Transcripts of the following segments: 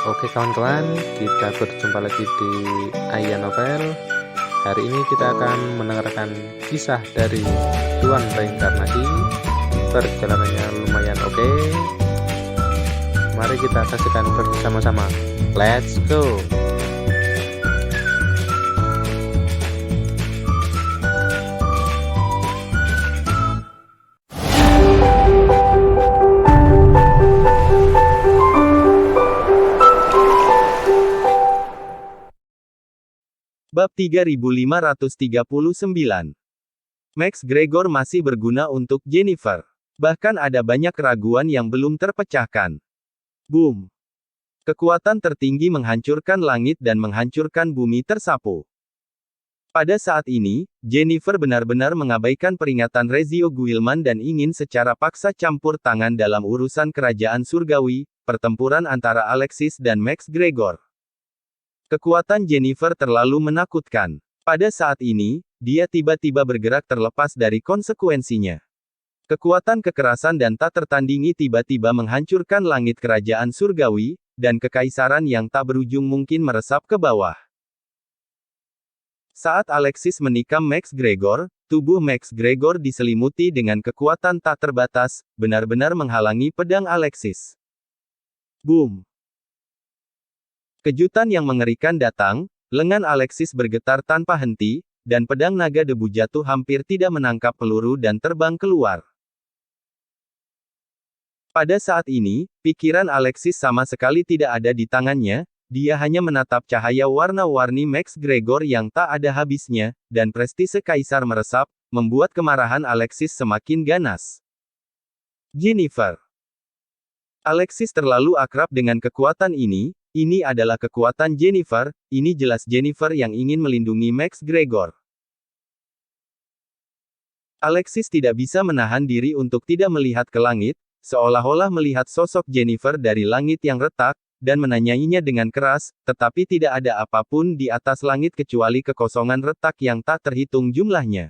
Oke kawan-kawan, kita berjumpa lagi di Aya Novel. Hari ini kita akan mendengarkan kisah dari Tuan Reinkarnasi. Perjalanannya lumayan oke. Mari kita saksikan bersama-sama. Let's go! Bab 3539. Max Gregor masih berguna untuk Jennifer. Bahkan ada banyak keraguan yang belum terpecahkan. Boom! Kekuatan tertinggi menghancurkan langit dan menghancurkan bumi tersapu. Pada saat ini, Jennifer benar-benar mengabaikan peringatan Rezio Guilman dan ingin secara paksa campur tangan dalam urusan kerajaan surgawi, pertempuran antara Alexis dan Max Gregor. Kekuatan Jennifer terlalu menakutkan. Pada saat ini, dia tiba-tiba bergerak terlepas dari konsekuensinya. Kekuatan kekerasan dan tak tertandingi tiba-tiba menghancurkan langit kerajaan surgawi, dan kekaisaran yang tak berujung mungkin meresap ke bawah. Saat Alexis menikam Max Gregor, tubuh Max Gregor diselimuti dengan kekuatan tak terbatas, benar-benar menghalangi pedang Alexis. Boom! Kejutan yang mengerikan datang, lengan Alexis bergetar tanpa henti, dan pedang naga debu jatuh hampir tidak menangkap peluru dan terbang keluar. Pada saat ini, pikiran Alexis sama sekali tidak ada di tangannya, dia hanya menatap cahaya warna-warni Max Gregor yang tak ada habisnya, dan prestise kaisar meresap, membuat kemarahan Alexis semakin ganas. Jennifer. Alexis terlalu akrab dengan kekuatan ini adalah kekuatan Jennifer, ini jelas Jennifer yang ingin melindungi Max Gregor. Alexis tidak bisa menahan diri untuk tidak melihat ke langit, seolah-olah melihat sosok Jennifer dari langit yang retak, dan menanyainya dengan keras, tetapi tidak ada apapun di atas langit kecuali kekosongan retak yang tak terhitung jumlahnya.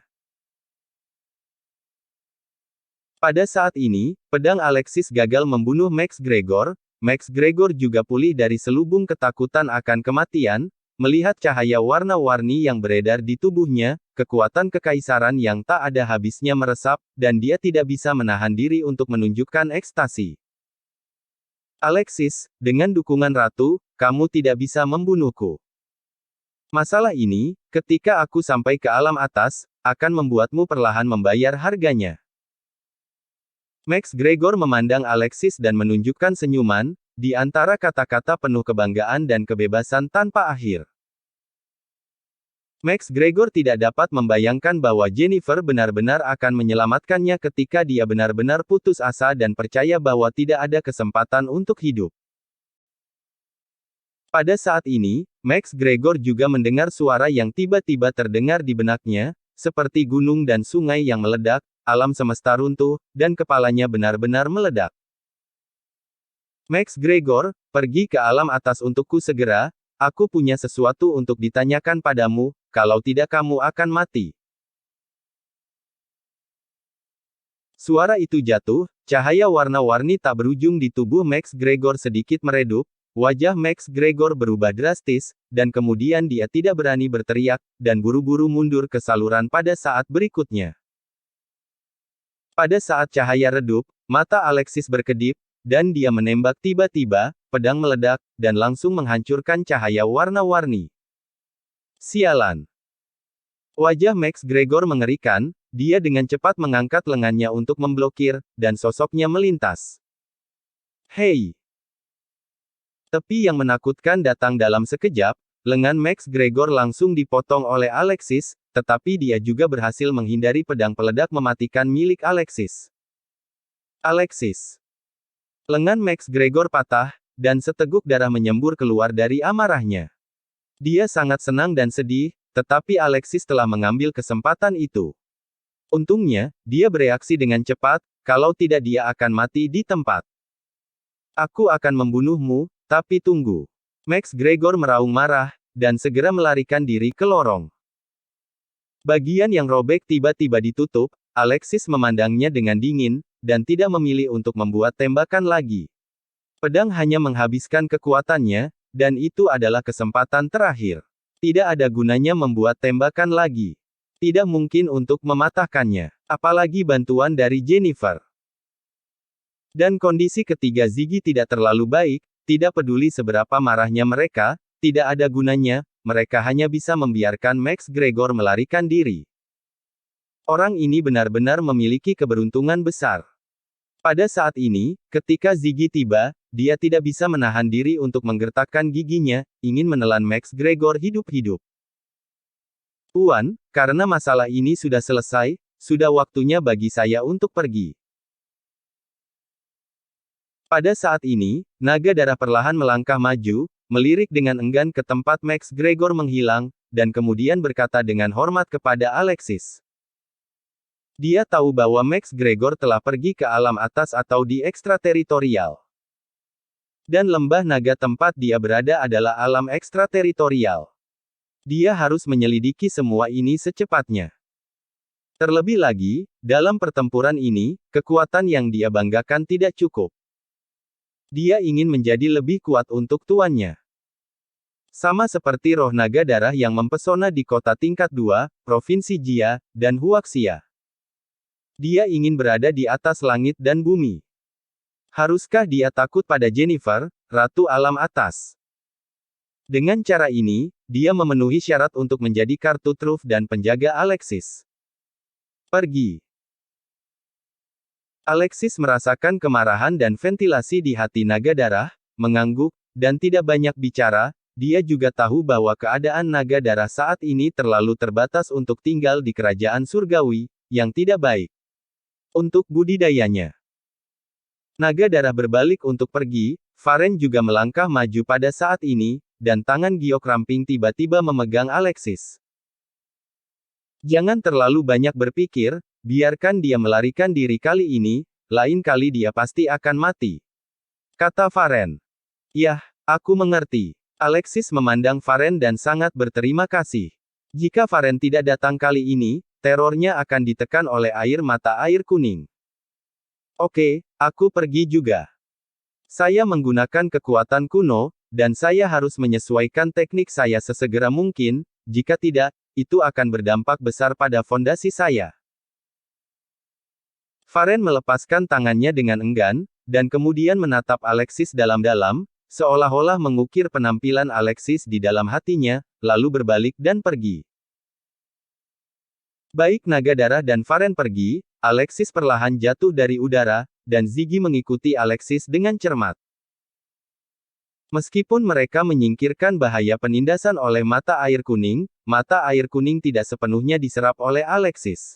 Pada saat ini, pedang Alexis gagal membunuh Max Gregor. Max Gregor juga pulih dari selubung ketakutan akan kematian, melihat cahaya warna-warni yang beredar di tubuhnya, kekuatan kekaisaran yang tak ada habisnya meresap, dan dia tidak bisa menahan diri untuk menunjukkan ekstasi. Alexis, dengan dukungan ratu, kamu tidak bisa membunuhku. Masalah ini, ketika aku sampai ke alam atas, akan membuatmu perlahan membayar harganya. Max Gregor memandang Alexis dan menunjukkan senyuman, di antara kata-kata penuh kebanggaan dan kebebasan tanpa akhir. Max Gregor tidak dapat membayangkan bahwa Jennifer benar-benar akan menyelamatkannya ketika dia benar-benar putus asa dan percaya bahwa tidak ada kesempatan untuk hidup. Pada saat ini, Max Gregor juga mendengar suara yang tiba-tiba terdengar di benaknya, seperti gunung dan sungai yang meledak, alam semesta runtuh, dan kepalanya benar-benar meledak. Max Gregor, pergi ke alam atas untukku segera, aku punya sesuatu untuk ditanyakan padamu, kalau tidak kamu akan mati. Suara itu jatuh, cahaya warna-warni tak berujung di tubuh Max Gregor sedikit meredup, wajah Max Gregor berubah drastis, dan kemudian dia tidak berani berteriak, dan buru-buru mundur ke saluran pada saat berikutnya. Pada saat cahaya redup, mata Alexis berkedip, dan dia menembak tiba-tiba, pedang meledak, dan langsung menghancurkan cahaya warna-warni. Sialan! Wajah Max Gregor mengerikan, dia dengan cepat mengangkat lengannya untuk memblokir, dan sosoknya melintas. Hei! Tepi yang menakutkan datang dalam sekejap, lengan Max Gregor langsung dipotong oleh Alexis, tetapi dia juga berhasil menghindari pedang peledak mematikan milik Alexis. Alexis. Lengan Max Gregor patah, dan seteguk darah menyembur keluar dari amarahnya. Dia sangat senang dan sedih, tetapi Alexis telah mengambil kesempatan itu. Untungnya, dia bereaksi dengan cepat, kalau tidak dia akan mati di tempat. Aku akan membunuhmu, tapi tunggu. Max Gregor meraung marah, dan segera melarikan diri ke lorong. Bagian yang robek tiba-tiba ditutup, Alexis memandangnya dengan dingin, dan tidak memilih untuk membuat tembakan lagi. Pedang hanya menghabiskan kekuatannya, dan itu adalah kesempatan terakhir. Tidak ada gunanya membuat tembakan lagi. Tidak mungkin untuk mematahkannya, apalagi bantuan dari Jennifer. Dan kondisi ketiga Ziggy tidak terlalu baik, tidak peduli seberapa marahnya mereka, tidak ada gunanya, mereka hanya bisa membiarkan Max Gregor melarikan diri. Orang ini benar-benar memiliki keberuntungan besar. Pada saat ini, ketika Ziggy tiba, dia tidak bisa menahan diri untuk menggertakkan giginya, ingin menelan Max Gregor hidup-hidup. Tuan, karena masalah ini sudah selesai, sudah waktunya bagi saya untuk pergi. Pada saat ini, naga darah perlahan melangkah maju, melirik dengan enggan ke tempat Max Gregor menghilang, dan kemudian berkata dengan hormat kepada Alexis. Dia tahu bahwa Max Gregor telah pergi ke alam atas atau di ekstrateritorial. Dan lembah naga tempat dia berada adalah alam ekstrateritorial. Dia harus menyelidiki semua ini secepatnya. Terlebih lagi, dalam pertempuran ini, kekuatan yang dia banggakan tidak cukup. Dia ingin menjadi lebih kuat untuk tuannya. Sama seperti roh naga darah yang mempesona di kota tingkat 2, Provinsi Jia, dan Huaxia. Dia ingin berada di atas langit dan bumi. Haruskah dia takut pada Jennifer, Ratu Alam Atas? Dengan cara ini, dia memenuhi syarat untuk menjadi kartu truf dan penjaga Alexis. Pergi. Alexis merasakan kemarahan dan ventilasi di hati naga darah, mengangguk, dan tidak banyak bicara. Dia juga tahu bahwa keadaan naga darah saat ini terlalu terbatas untuk tinggal di kerajaan surgawi, yang tidak baik. Untuk budidayanya. Naga darah berbalik untuk pergi, Faren juga melangkah maju pada saat ini, dan tangan giok ramping tiba-tiba memegang Alexis. Jangan terlalu banyak berpikir, biarkan dia melarikan diri kali ini, lain kali dia pasti akan mati. Kata Faren. Yah, aku mengerti. Alexis memandang Faren dan sangat berterima kasih. Jika Faren tidak datang kali ini, terornya akan ditekan oleh air mata air kuning. Oke, aku pergi juga. Saya menggunakan kekuatan kuno, dan saya harus menyesuaikan teknik saya sesegera mungkin, jika tidak, itu akan berdampak besar pada fondasi saya. Faren melepaskan tangannya dengan enggan, dan kemudian menatap Alexis dalam-dalam, seolah-olah mengukir penampilan Alexis di dalam hatinya, lalu berbalik dan pergi. Baik naga darah dan Faren pergi, Alexis perlahan jatuh dari udara, dan Ziggy mengikuti Alexis dengan cermat. Meskipun mereka menyingkirkan bahaya penindasan oleh mata air kuning tidak sepenuhnya diserap oleh Alexis.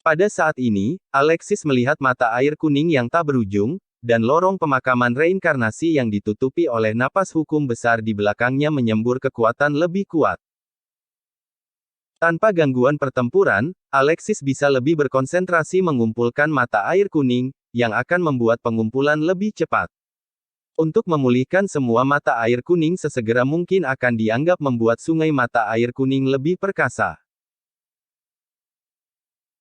Pada saat ini, Alexis melihat mata air kuning yang tak berujung, dan lorong pemakaman reinkarnasi yang ditutupi oleh napas hukum besar di belakangnya menyembur kekuatan lebih kuat. Tanpa gangguan pertempuran, Alexis bisa lebih berkonsentrasi mengumpulkan mata air kuning, yang akan membuat pengumpulan lebih cepat. Untuk memulihkan semua mata air kuning sesegera mungkin akan dianggap membuat sungai mata air kuning lebih perkasa.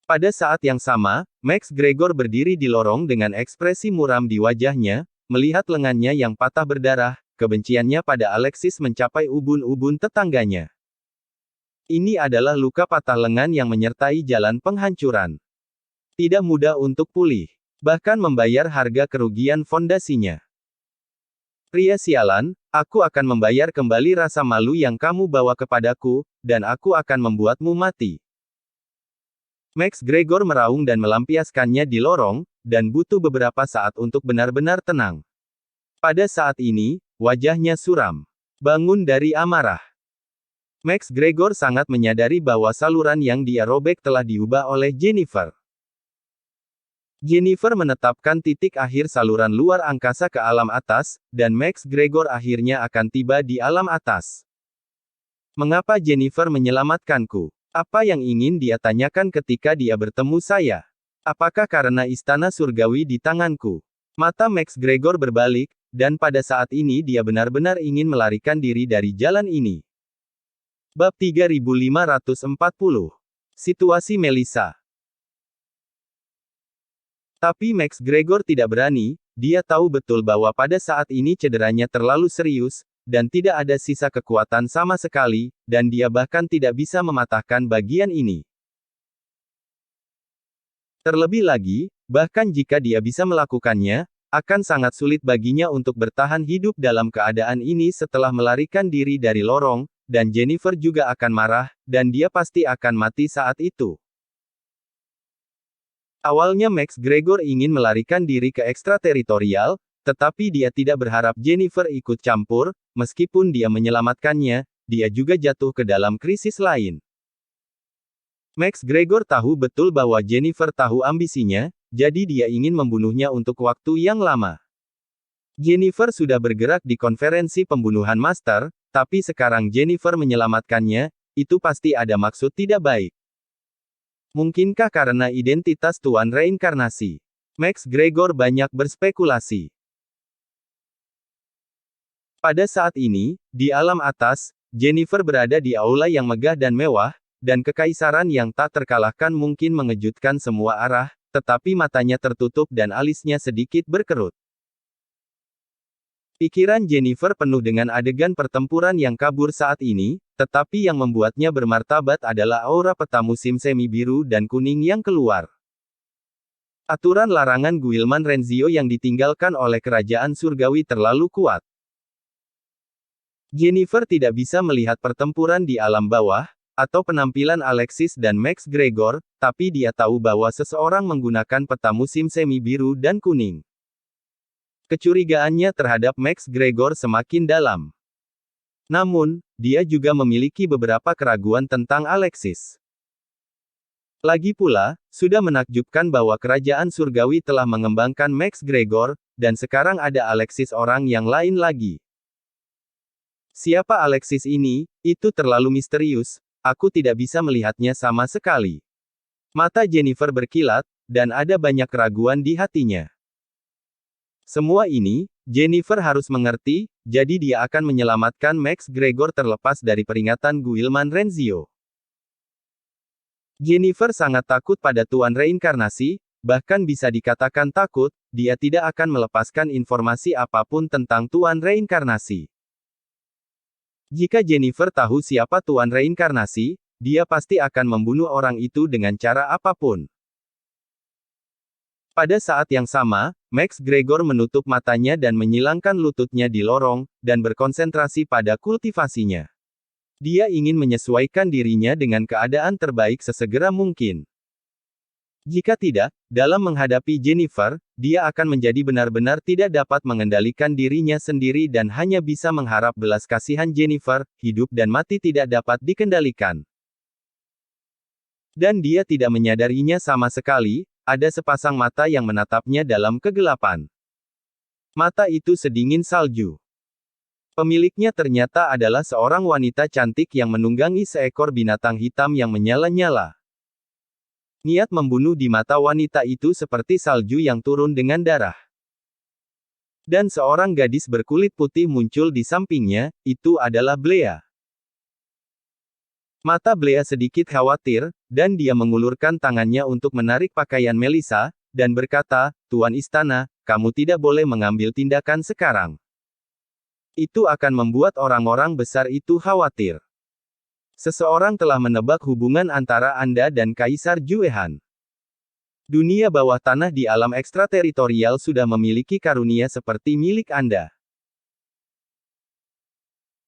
Pada saat yang sama, Max Gregor berdiri di lorong dengan ekspresi muram di wajahnya, melihat lengannya yang patah berdarah, kebenciannya pada Alexis mencapai ubun-ubun tetangganya. Ini adalah luka patah lengan yang menyertai jalan penghancuran. Tidak mudah untuk pulih, bahkan membayar harga kerugian fondasinya. Pria sialan, aku akan membayar kembali rasa malu yang kamu bawa kepadaku, dan aku akan membuatmu mati. Max Gregor meraung dan melampiaskannya di lorong, dan butuh beberapa saat untuk benar-benar tenang. Pada saat ini, wajahnya suram. Bangun dari amarah. Max Gregor sangat menyadari bahwa saluran yang dia robek telah diubah oleh Jennifer. Jennifer menetapkan titik akhir saluran luar angkasa ke alam atas, dan Max Gregor akhirnya akan tiba di alam atas. Mengapa Jennifer menyelamatkanku? Apa yang ingin dia tanyakan ketika dia bertemu saya? Apakah karena istana surgawi di tanganku? Mata Max Gregor berbalik, dan pada saat ini dia benar-benar ingin melarikan diri dari jalan ini. Bab 3540. Situasi Melissa. Tapi Max Gregor tidak berani, dia tahu betul bahwa pada saat ini cederanya terlalu serius, dan tidak ada sisa kekuatan sama sekali, dan dia bahkan tidak bisa mematahkan bagian ini. Terlebih lagi, bahkan jika dia bisa melakukannya, akan sangat sulit baginya untuk bertahan hidup dalam keadaan ini setelah melarikan diri dari lorong, dan Jennifer juga akan marah, dan dia pasti akan mati saat itu. Awalnya Max Gregor ingin melarikan diri ke ekstrateritorial, tetapi dia tidak berharap Jennifer ikut campur, meskipun dia menyelamatkannya, dia juga jatuh ke dalam krisis lain. Max Gregor tahu betul bahwa Jennifer tahu ambisinya, jadi dia ingin membunuhnya untuk waktu yang lama. Jennifer sudah bergerak di konferensi pembunuhan master, tapi sekarang Jennifer menyelamatkannya, itu pasti ada maksud tidak baik. Mungkinkah karena identitas Tuan Reinkarnasi? Max Gregor banyak berspekulasi. Pada saat ini, di alam atas, Jennifer berada di aula yang megah dan mewah, dan kekaisaran yang tak terkalahkan mungkin mengejutkan semua arah, tetapi matanya tertutup dan alisnya sedikit berkerut. Pikiran Jennifer penuh dengan adegan pertempuran yang kabur saat ini, tetapi yang membuatnya bermartabat adalah aura peta musim semi biru dan kuning yang keluar. Aturan larangan Guilman Renzio yang ditinggalkan oleh kerajaan surgawi terlalu kuat. Jennifer tidak bisa melihat pertempuran di alam bawah, atau penampilan Alexis dan Max Gregor, tapi dia tahu bahwa seseorang menggunakan peta musim semi biru dan kuning. Kecurigaannya terhadap Max Gregor semakin dalam. Namun, dia juga memiliki beberapa keraguan tentang Alexis. Lagi pula, sudah menakjubkan bahwa kerajaan surgawi telah mengembangkan Max Gregor, dan sekarang ada Alexis orang yang lain lagi. Siapa Alexis ini? Itu terlalu misterius. Aku tidak bisa melihatnya sama sekali. Mata Jennifer berkilat, dan ada banyak keraguan di hatinya. Semua ini, Jennifer harus mengerti, jadi dia akan menyelamatkan Max Gregor terlepas dari peringatan Guilman Renzio. Jennifer sangat takut pada Tuan Reinkarnasi, bahkan bisa dikatakan takut, dia tidak akan melepaskan informasi apapun tentang Tuan Reinkarnasi. Jika Jennifer tahu siapa Tuan Reinkarnasi, dia pasti akan membunuh orang itu dengan cara apapun. Pada saat yang sama, Max Gregor menutup matanya dan menyilangkan lututnya di lorong, dan berkonsentrasi pada kultivasinya. Dia ingin menyesuaikan dirinya dengan keadaan terbaik sesegera mungkin. Jika tidak, dalam menghadapi Jennifer, dia akan menjadi benar-benar tidak dapat mengendalikan dirinya sendiri dan hanya bisa mengharap belas kasihan Jennifer, hidup dan mati tidak dapat dikendalikan. Dan dia tidak menyadarinya sama sekali, ada sepasang mata yang menatapnya dalam kegelapan. Mata itu sedingin salju. Pemiliknya ternyata adalah seorang wanita cantik yang menunggangi seekor binatang hitam yang menyala-nyala. Niat membunuh di mata wanita itu seperti salju yang turun dengan darah. Dan seorang gadis berkulit putih muncul di sampingnya, itu adalah Blea. Mata Blea sedikit khawatir, dan dia mengulurkan tangannya untuk menarik pakaian Melissa, dan berkata, "Tuan Istana, kamu tidak boleh mengambil tindakan sekarang. Itu akan membuat orang-orang besar itu khawatir. Seseorang telah menebak hubungan antara Anda dan Kaisar Juehan. Dunia bawah tanah di alam ekstrateritorial sudah memiliki karunia seperti milik Anda.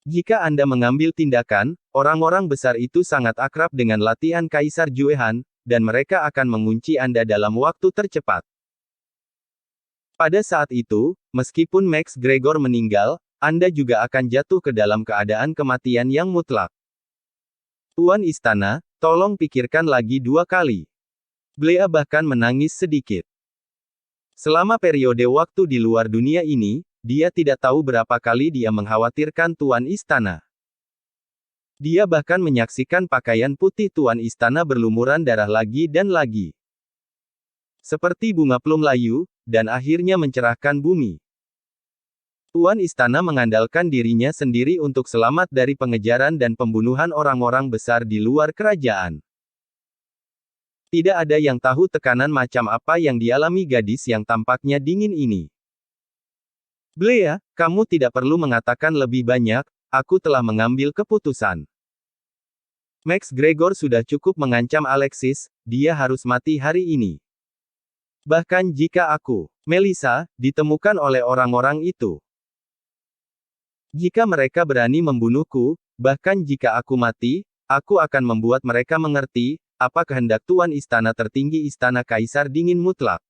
Jika Anda mengambil tindakan, orang-orang besar itu sangat akrab dengan latihan Kaisar Juehan, dan mereka akan mengunci Anda dalam waktu tercepat." Pada saat itu, meskipun Max Gregor meninggal, Anda juga akan jatuh ke dalam keadaan kematian yang mutlak. Tuan Istana, tolong pikirkan lagi 2 kali. Blea bahkan menangis sedikit. Selama periode waktu di luar dunia ini, dia tidak tahu berapa kali dia mengkhawatirkan Tuan Istana. Dia bahkan menyaksikan pakaian putih Tuan Istana berlumuran darah lagi dan lagi. Seperti bunga plum layu, dan akhirnya mencerahkan bumi. Tuan Istana mengandalkan dirinya sendiri untuk selamat dari pengejaran dan pembunuhan orang-orang besar di luar kerajaan. Tidak ada yang tahu tekanan macam apa yang dialami gadis yang tampaknya dingin ini. Blea, kamu tidak perlu mengatakan lebih banyak, aku telah mengambil keputusan. Max Gregor sudah cukup mengancam Alexis, dia harus mati hari ini. Bahkan jika aku, Melissa, ditemukan oleh orang-orang itu. Jika mereka berani membunuhku, bahkan jika aku mati, aku akan membuat mereka mengerti, apa kehendak Tuan Istana Tertinggi Istana Kaisar Dingin Mutlak.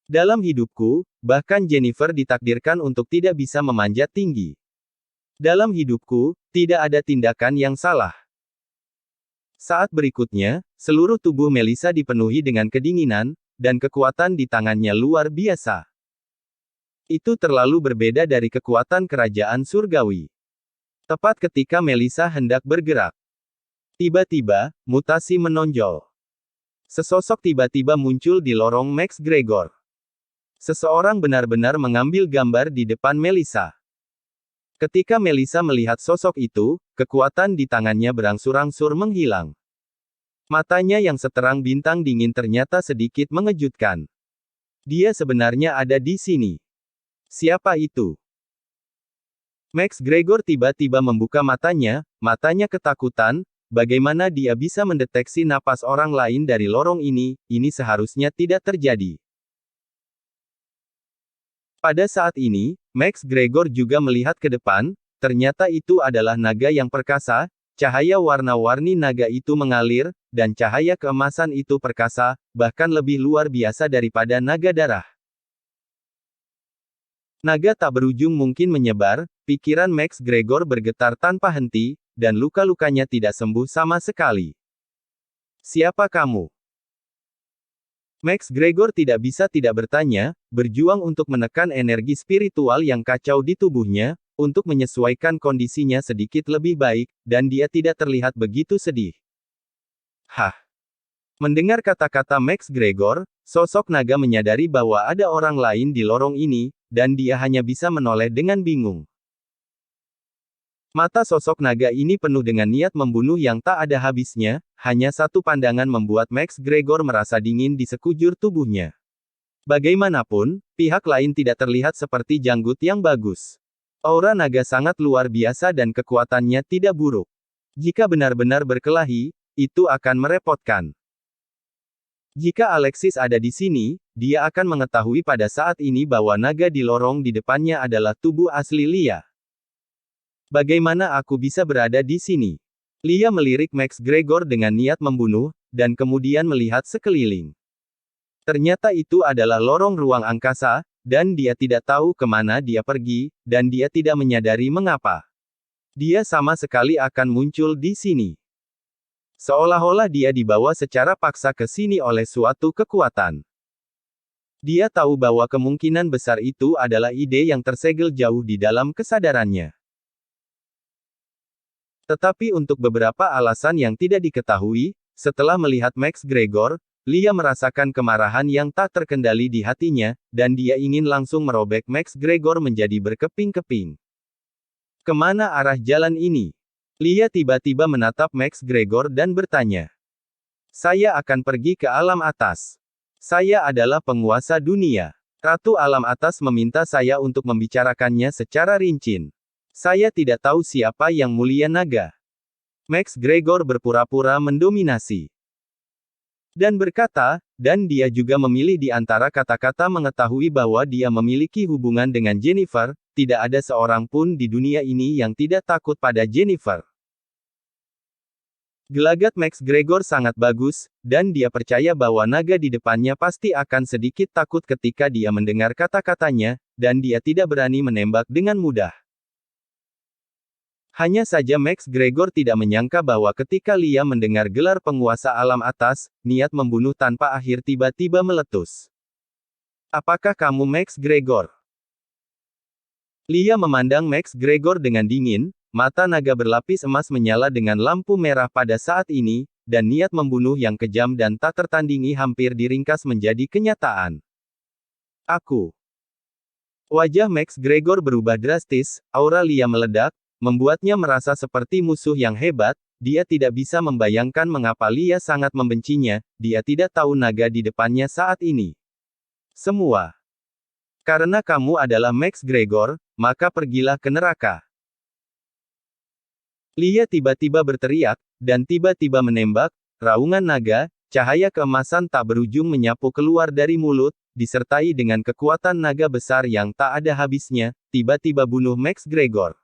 Dalam hidupku, bahkan Jennifer ditakdirkan untuk tidak bisa memanjat tinggi. Dalam hidupku, tidak ada tindakan yang salah. Saat berikutnya, seluruh tubuh Melissa dipenuhi dengan kedinginan, dan kekuatan di tangannya luar biasa. Itu terlalu berbeda dari kekuatan kerajaan surgawi. Tepat ketika Melissa hendak bergerak. Tiba-tiba, mutasi menonjol. Sesosok tiba-tiba muncul di lorong Max Gregor. Seseorang benar-benar mengambil gambar di depan Melissa. Ketika Melissa melihat sosok itu, kekuatan di tangannya berangsur-angsur menghilang. Matanya yang seterang bintang dingin ternyata sedikit mengejutkan. Dia sebenarnya ada di sini. Siapa itu? Max Gregor tiba-tiba membuka matanya ketakutan. Bagaimana dia bisa mendeteksi napas orang lain dari lorong ini seharusnya tidak terjadi. Pada saat ini, Max Gregor juga melihat ke depan, ternyata itu adalah naga yang perkasa, cahaya warna-warni naga itu mengalir, dan cahaya keemasan itu perkasa, bahkan lebih luar biasa daripada naga darah. Naga tak berujung mungkin menyebar, pikiran Max Gregor bergetar tanpa henti, dan luka-lukanya tidak sembuh sama sekali. Siapa kamu? Max Gregor tidak bisa tidak bertanya, berjuang untuk menekan energi spiritual yang kacau di tubuhnya, untuk menyesuaikan kondisinya sedikit lebih baik, dan dia tidak terlihat begitu sedih. Hah! Mendengar kata-kata Max Gregor, sosok naga menyadari bahwa ada orang lain di lorong ini, dan dia hanya bisa menoleh dengan bingung. Mata sosok naga ini penuh dengan niat membunuh yang tak ada habisnya, hanya satu pandangan membuat Max Gregor merasa dingin di sekujur tubuhnya. Bagaimanapun, pihak lain tidak terlihat seperti janggut yang bagus. Aura naga sangat luar biasa dan kekuatannya tidak buruk. Jika benar-benar berkelahi, itu akan merepotkan. Jika Alexis ada di sini, dia akan mengetahui pada saat ini bahwa naga di lorong di depannya adalah tubuh asli Lia. Bagaimana aku bisa berada di sini? Lia melirik Max Gregor dengan niat membunuh, dan kemudian melihat sekeliling. Ternyata itu adalah lorong ruang angkasa, dan dia tidak tahu kemana dia pergi, dan dia tidak menyadari mengapa. Dia sama sekali akan muncul di sini. Seolah-olah dia dibawa secara paksa ke sini oleh suatu kekuatan. Dia tahu bahwa kemungkinan besar itu adalah ide yang tersegel jauh di dalam kesadarannya. Tetapi untuk beberapa alasan yang tidak diketahui, setelah melihat Max Gregor, Lia merasakan kemarahan yang tak terkendali di hatinya, dan dia ingin langsung merobek Max Gregor menjadi berkeping-keping. Kemana arah jalan ini? Lia tiba-tiba menatap Max Gregor dan bertanya. Saya akan pergi ke alam atas. Saya adalah penguasa dunia. Ratu alam atas meminta saya untuk membicarakannya secara rinci. Saya tidak tahu siapa yang mulia naga. Max Gregor berpura-pura mendominasi. Dan berkata, dan dia juga memilih di antara kata-kata mengetahui bahwa dia memiliki hubungan dengan Jennifer, tidak ada seorang pun di dunia ini yang tidak takut pada Jennifer. Gelagat Max Gregor sangat bagus, dan dia percaya bahwa naga di depannya pasti akan sedikit takut ketika dia mendengar kata-katanya, dan dia tidak berani menembak dengan mudah. Hanya saja Max Gregor tidak menyangka bahwa ketika Lia mendengar gelar penguasa alam atas, niat membunuh tanpa akhir tiba-tiba meletus. Apakah kamu Max Gregor? Lia memandang Max Gregor dengan dingin, mata naga berlapis emas menyala dengan lampu merah pada saat ini, dan niat membunuh yang kejam dan tak tertandingi hampir diringkas menjadi kenyataan. Aku. Wajah Max Gregor berubah drastis, aura Lia meledak, membuatnya merasa seperti musuh yang hebat. Dia tidak bisa membayangkan mengapa Lia sangat membencinya, dia tidak tahu naga di depannya saat ini. Semua Karena kamu adalah Max Gregor, maka pergilah ke neraka. Lia tiba-tiba berteriak, dan tiba-tiba menembak, raungan naga, cahaya keemasan tak berujung menyapu keluar dari mulut, disertai dengan kekuatan naga besar yang tak ada habisnya, tiba-tiba bunuh Max Gregor.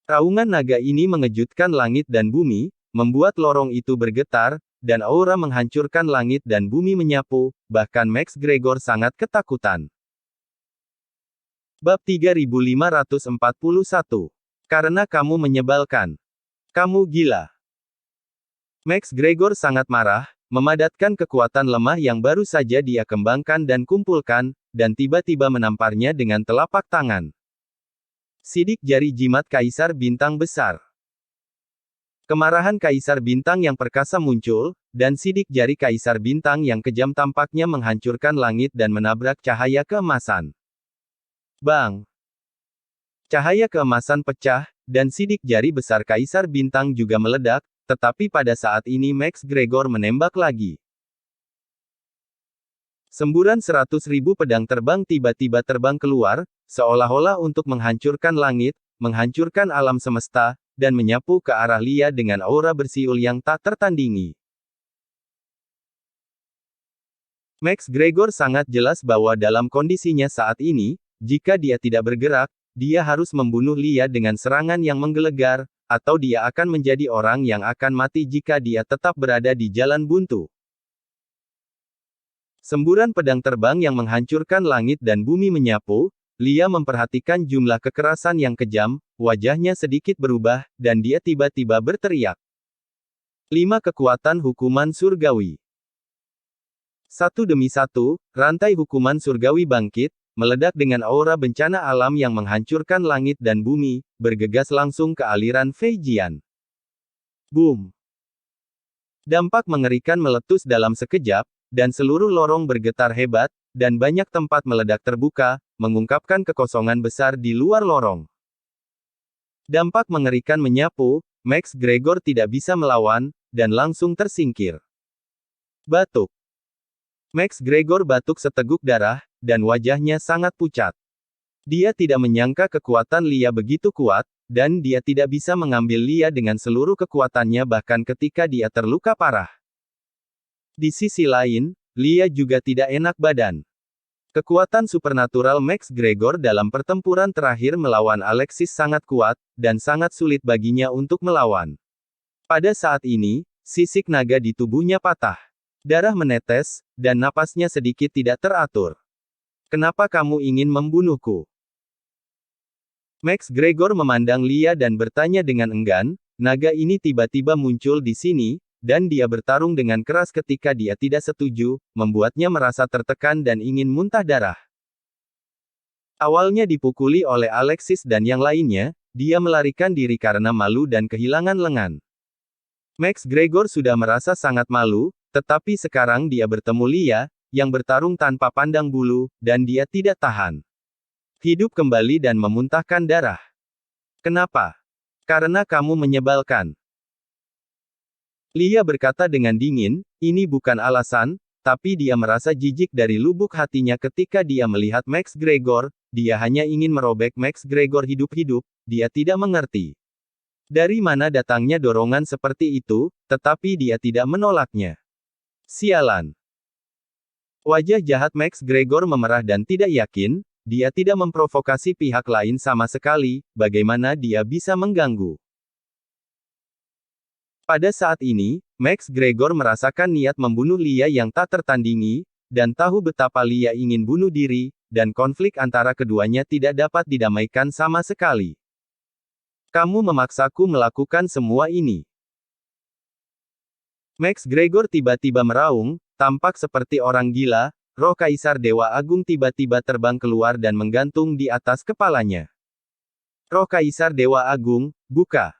Raungan naga ini mengejutkan langit dan bumi, membuat lorong itu bergetar, dan aura menghancurkan langit dan bumi menyapu, bahkan Max Gregor sangat ketakutan. Bab 3541. Karena kamu menyebalkan. Kamu gila. Max Gregor sangat marah, memadatkan kekuatan lemah yang baru saja dia kembangkan dan kumpulkan, dan tiba-tiba menamparnya dengan telapak tangan. Sidik jari jimat Kaisar Bintang Besar. Kemarahan Kaisar Bintang yang perkasa muncul, dan sidik jari Kaisar Bintang yang kejam tampaknya menghancurkan langit dan menabrak cahaya keemasan. Bang! Cahaya keemasan pecah, dan sidik jari besar Kaisar Bintang juga meledak, tetapi pada saat ini Max Gregor menembak lagi. Semburan 100.000 pedang terbang tiba-tiba terbang keluar, seolah-olah untuk menghancurkan langit, menghancurkan alam semesta, dan menyapu ke arah Lia dengan aura bersiul yang tak tertandingi. Max Gregor sangat jelas bahwa dalam kondisinya saat ini, jika dia tidak bergerak, dia harus membunuh Lia dengan serangan yang menggelegar, atau dia akan menjadi orang yang akan mati jika dia tetap berada di jalan buntu. Semburan pedang terbang yang menghancurkan langit dan bumi menyapu, Lia memperhatikan jumlah kekerasan yang kejam, wajahnya sedikit berubah, dan dia tiba-tiba berteriak. 5 kekuatan hukuman surgawi. Satu demi satu, rantai hukuman surgawi bangkit, meledak dengan aura bencana alam yang menghancurkan langit dan bumi, bergegas langsung ke aliran Feijian. Boom! Dampak mengerikan meletus dalam sekejap, dan seluruh lorong bergetar hebat, dan banyak tempat meledak terbuka, mengungkapkan kekosongan besar di luar lorong. Dampak mengerikan menyapu, Max Gregor tidak bisa melawan, dan langsung tersingkir. Batuk. Max Gregor batuk seteguk darah, dan wajahnya sangat pucat. Dia tidak menyangka kekuatan Lia begitu kuat, dan dia tidak bisa mengambil Lia dengan seluruh kekuatannya bahkan ketika dia terluka parah. Di sisi lain, Lia juga tidak enak badan. Kekuatan supernatural Max Gregor dalam pertempuran terakhir melawan Alexis sangat kuat, dan sangat sulit baginya untuk melawan. Pada saat ini, sisik naga di tubuhnya patah. Darah menetes, dan napasnya sedikit tidak teratur. Kenapa kamu ingin membunuhku? Max Gregor memandang Lia dan bertanya dengan enggan, naga ini tiba-tiba muncul di sini, dan dia bertarung dengan keras ketika dia tidak setuju, membuatnya merasa tertekan dan ingin muntah darah. Awalnya dipukuli oleh Alexis dan yang lainnya, dia melarikan diri karena malu dan kehilangan lengan. Max Gregor sudah merasa sangat malu, tetapi sekarang dia bertemu Lia, yang bertarung tanpa pandang bulu, dan dia tidak tahan. Hidup kembali dan memuntahkan darah. Kenapa? Karena kamu menyebalkan. Lia berkata dengan dingin, ini bukan alasan, tapi dia merasa jijik dari lubuk hatinya ketika dia melihat Max Gregor, dia hanya ingin merobek Max Gregor hidup-hidup, dia tidak mengerti. Dari mana datangnya dorongan seperti itu, tetapi dia tidak menolaknya. Sialan. Wajah jahat Max Gregor memerah dan tidak yakin, dia tidak memprovokasi pihak lain sama sekali, bagaimana dia bisa mengganggu. Pada saat ini, Max Gregor merasakan niat membunuh Lia yang tak tertandingi, dan tahu betapa Lia ingin bunuh diri, dan konflik antara keduanya tidak dapat didamaikan sama sekali. Kamu memaksaku melakukan semua ini. Max Gregor tiba-tiba meraung, tampak seperti orang gila, roh Kaisar Dewa Agung tiba-tiba terbang keluar dan menggantung di atas kepalanya. Roh Kaisar Dewa Agung, buka.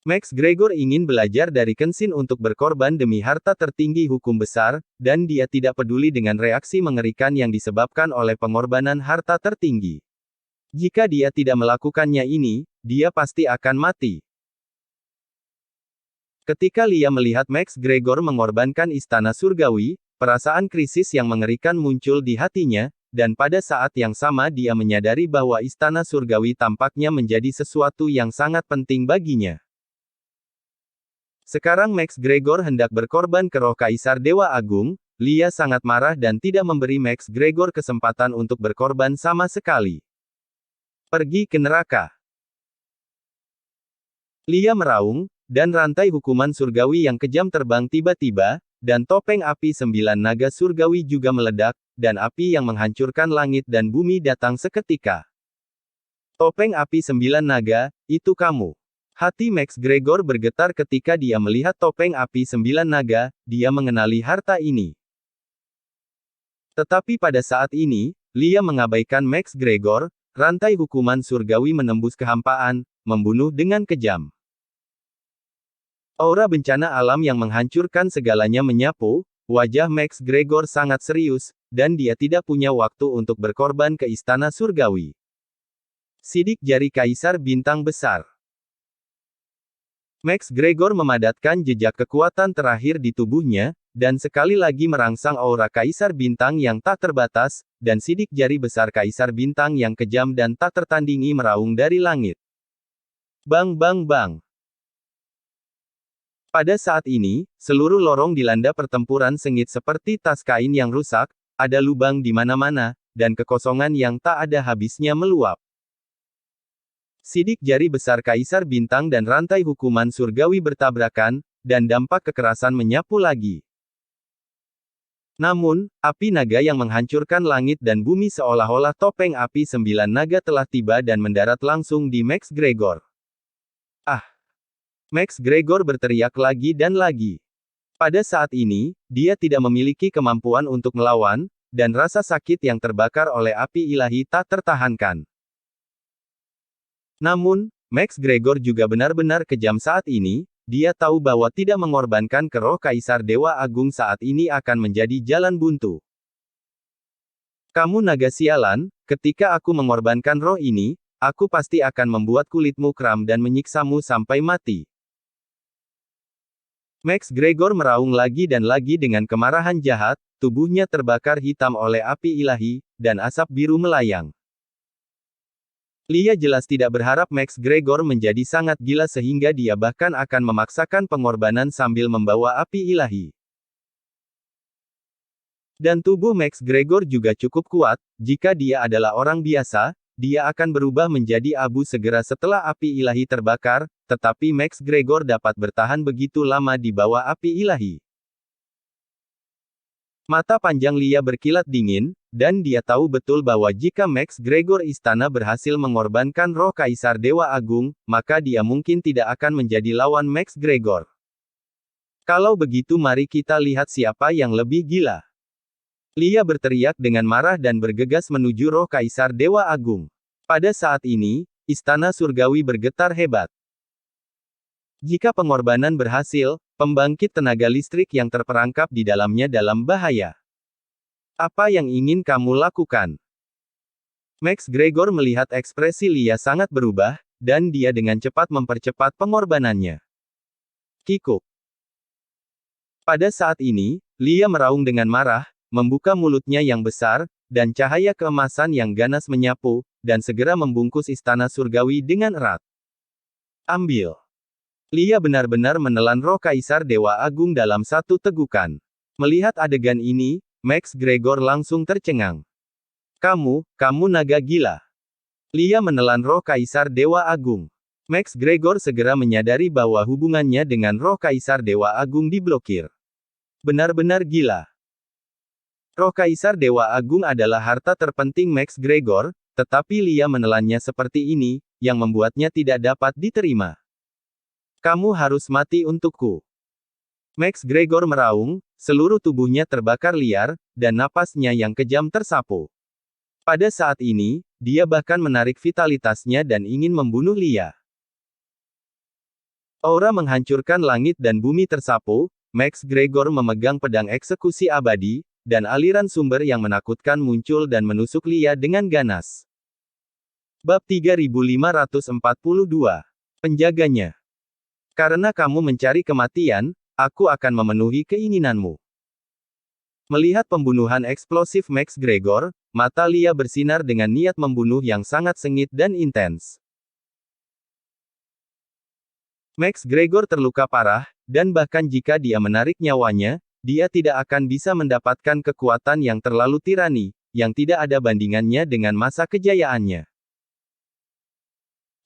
Max Gregor ingin belajar dari Kenshin untuk berkorban demi harta tertinggi hukum besar, dan dia tidak peduli dengan reaksi mengerikan yang disebabkan oleh pengorbanan harta tertinggi. Jika dia tidak melakukannya ini, dia pasti akan mati. Ketika Lia melihat Max Gregor mengorbankan istana surgawi, perasaan krisis yang mengerikan muncul di hatinya, dan pada saat yang sama dia menyadari bahwa istana surgawi tampaknya menjadi sesuatu yang sangat penting baginya. Sekarang Max Gregor hendak berkorban ke roh Kaisar Dewa Agung. Lia sangat marah dan tidak memberi Max Gregor kesempatan untuk berkorban sama sekali. Pergi ke neraka. Lia meraung, dan rantai hukuman surgawi yang kejam terbang tiba-tiba, dan topeng api 9 naga surgawi juga meledak, dan api yang menghancurkan langit dan bumi datang seketika. Topeng api 9 naga, itu kamu. Hati Max Gregor bergetar ketika dia melihat topeng api 9 naga, dia mengenali harta ini. Tetapi pada saat ini, Lia mengabaikan Max Gregor, rantai hukuman surgawi menembus kehampaan, membunuh dengan kejam. Aura bencana alam yang menghancurkan segalanya menyapu, wajah Max Gregor sangat serius, dan dia tidak punya waktu untuk berkorban ke istana surgawi. Sidik jari Kaisar Bintang Besar. Max Gregor memadatkan jejak kekuatan terakhir di tubuhnya, dan sekali lagi merangsang aura Kaisar Bintang yang tak terbatas, dan sidik jari besar Kaisar Bintang yang kejam dan tak tertandingi meraung dari langit. Bang bang bang. Pada saat ini, seluruh lorong dilanda pertempuran sengit seperti tas kain yang rusak, ada lubang di mana-mana, dan kekosongan yang tak ada habisnya meluap. Sidik jari besar Kaisar Bintang dan rantai hukuman surgawi bertabrakan, dan dampak kekerasan menyapu lagi. Namun, api naga yang menghancurkan langit dan bumi seolah-olah topeng api 9 naga telah tiba dan mendarat langsung di Max Gregor. Ah! Max Gregor berteriak lagi dan lagi. Pada saat ini, dia tidak memiliki kemampuan untuk melawan, dan rasa sakit yang terbakar oleh api ilahi tak tertahankan. Namun, Max Gregor juga benar-benar kejam saat ini. Dia tahu bahwa tidak mengorbankan ke roh Kaisar Dewa Agung saat ini akan menjadi jalan buntu. Kamu naga sialan, ketika aku mengorbankan roh ini, aku pasti akan membuat kulitmu kram dan menyiksamu sampai mati. Max Gregor meraung lagi dan lagi dengan kemarahan jahat, tubuhnya terbakar hitam oleh api ilahi, dan asap biru melayang. Lia jelas tidak berharap Max Gregor menjadi sangat gila sehingga dia bahkan akan memaksakan pengorbanan sambil membawa api ilahi. Dan tubuh Max Gregor juga cukup kuat, jika dia adalah orang biasa, dia akan berubah menjadi abu segera setelah api ilahi terbakar, tetapi Max Gregor dapat bertahan begitu lama di bawah api ilahi. Mata panjang Lia berkilat dingin, dan dia tahu betul bahwa jika Max Gregor istana berhasil mengorbankan roh Kaisar Dewa Agung, maka dia mungkin tidak akan menjadi lawan Max Gregor. Kalau begitu mari kita lihat siapa yang lebih gila. Lia berteriak dengan marah dan bergegas menuju roh Kaisar Dewa Agung. Pada saat ini, istana surgawi bergetar hebat. Jika pengorbanan berhasil, pembangkit tenaga listrik yang terperangkap di dalamnya dalam bahaya. Apa yang ingin kamu lakukan? Max Gregor melihat ekspresi Lia sangat berubah, dan dia dengan cepat mempercepat pengorbanannya. Kikuk. Pada saat ini, Lia meraung dengan marah, membuka mulutnya yang besar, dan cahaya keemasan yang ganas menyapu, dan segera membungkus istana surgawi dengan erat. Ambil. Lia benar-benar menelan roh Kaisar Dewa Agung dalam satu tegukan. Melihat adegan ini, Max Gregor langsung tercengang. Kamu naga gila. Lia menelan roh Kaisar Dewa Agung. Max Gregor segera menyadari bahwa hubungannya dengan roh Kaisar Dewa Agung diblokir. Benar-benar gila. Roh Kaisar Dewa Agung adalah harta terpenting Max Gregor, tetapi Lia menelannya seperti ini, yang membuatnya tidak dapat diterima. Kamu harus mati untukku. Max Gregor meraung, seluruh tubuhnya terbakar liar, dan napasnya yang kejam tersapu. Pada saat ini, dia bahkan menarik vitalitasnya dan ingin membunuh Lia. Aura menghancurkan langit dan bumi tersapu, Max Gregor memegang pedang eksekusi abadi, dan aliran sumber yang menakutkan muncul dan menusuk Lia dengan ganas. Bab 3542. Penjaganya. Karena kamu mencari kematian, aku akan memenuhi keinginanmu. Melihat pembunuhan eksplosif Max Gregor, mata Lia bersinar dengan niat membunuh yang sangat sengit dan intens. Max Gregor terluka parah, dan bahkan jika dia menarik nyawanya, dia tidak akan bisa mendapatkan kekuatan yang terlalu tirani, yang tidak ada bandingannya dengan masa kejayaannya.